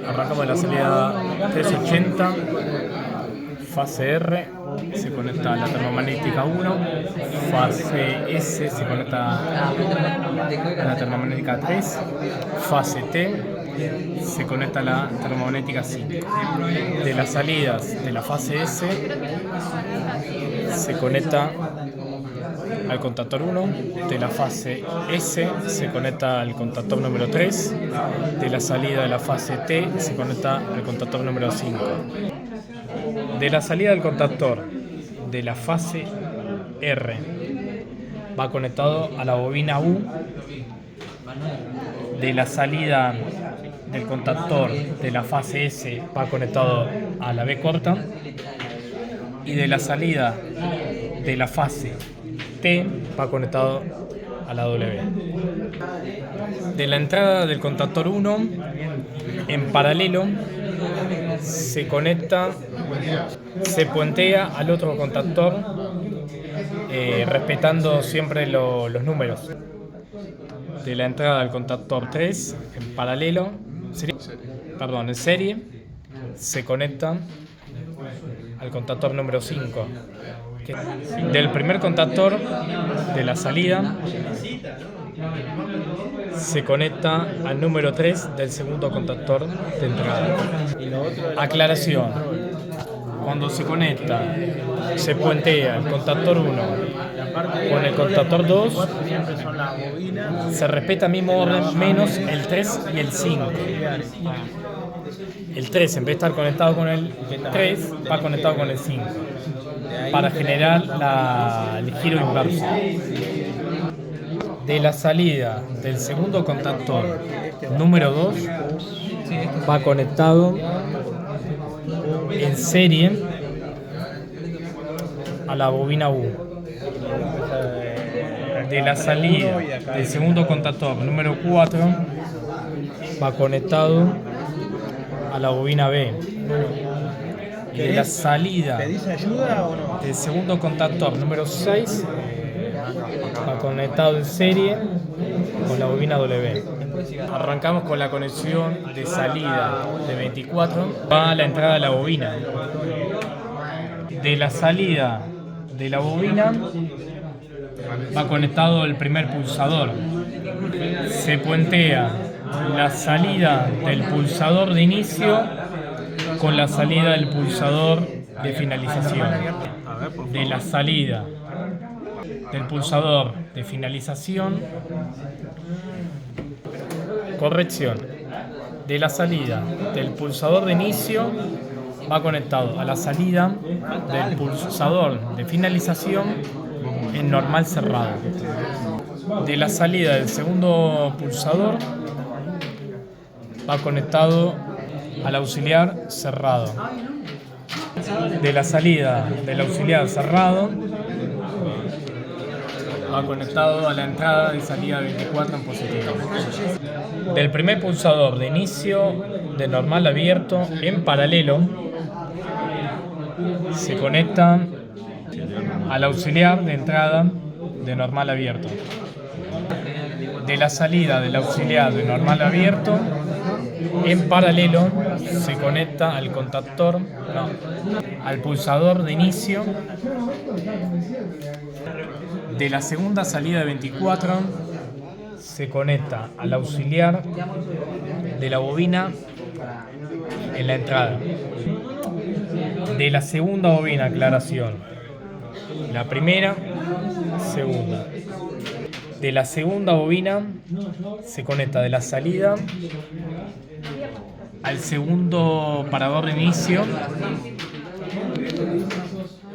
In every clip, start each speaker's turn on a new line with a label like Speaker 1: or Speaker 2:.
Speaker 1: Arrancamos de la salida 380, fase R, se conecta a la termomagnética 1, fase S se conecta a la termomagnética 3, fase T se conecta a la termomagnética 5. De las salidas de la fase S se conecta al contactor 1, de la fase S se conecta al contactor número 3, de la salida de la fase T se conecta al contactor número 5. De la salida del contactor de la fase R va conectado a la bobina U, de la salida del contactor de la fase S va conectado a la B corta, y de la salida de la fase T va conectado a la W. De la entrada del contactor 1 en paralelo se conecta, se puentea al otro contactor, respetando siempre los números. De la entrada del contactor 3 en paralelo, en serie, se conecta al contactor número 5. Del primer contactor de la salida se conecta al número 3 del segundo contactor de entrada. Aclaración: cuando se conecta, se puentea el contactor 1 con el contactor 2, se respeta el mismo orden menos el 3 y el 5. El 3, en vez de estar conectado con el 3, va conectado con el 5, para generar el giro inverso. De la salida del segundo contactor número 2 va conectado en serie a la bobina U. De la salida del segundo contactor número 4 va conectado a la bobina B. Y de la salida del segundo contactor número 6 va conectado en serie con la bobina W. Arrancamos con la conexión de salida de 24, va a la entrada de la bobina. De la salida de la bobina va conectado el primer pulsador. Se puentea la salida del pulsador de inicio con la salida del pulsador de finalización. De la salida del pulsador de finalización, corrección, de la salida del pulsador de inicio va conectado a la salida del pulsador de finalización en normal cerrado. De la salida del segundo pulsador va conectado al auxiliar cerrado. De la salida del auxiliar cerrado va conectado a la entrada y salida de 24 en positivo. Del primer pulsador de inicio de normal abierto en paralelo se conecta al auxiliar de entrada de normal abierto. De la salida del auxiliar de normal abierto en paralelo se conecta al contactor, al pulsador de inicio. De la segunda salida de 24 se conecta al auxiliar de la bobina en la entrada. De la segunda bobina, aclaración, la primera, segunda. De la segunda bobina se conecta de la salida al segundo parador de inicio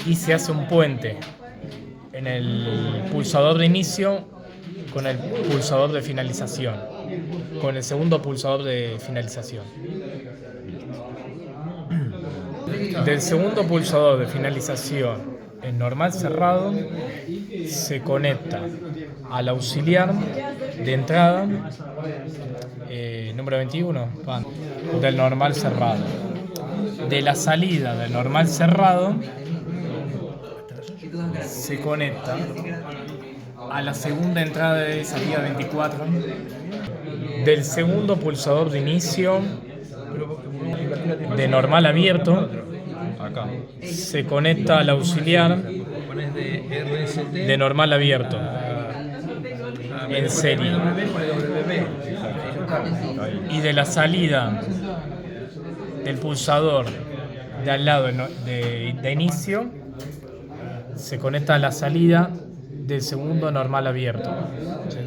Speaker 1: y se hace un puente en el pulsador de inicio con el pulsador de finalización, con el segundo pulsador de finalización. Del segundo pulsador de finalización en normal cerrado se conecta al auxiliar de entrada número 21 del normal cerrado. De la salida del normal cerrado se conecta a la segunda entrada de salida 24 del segundo pulsador de inicio de normal abierto se conecta al auxiliar de normal abierto en serie, y de la salida del pulsador de al lado de inicio se conecta a la salida del segundo normal abierto.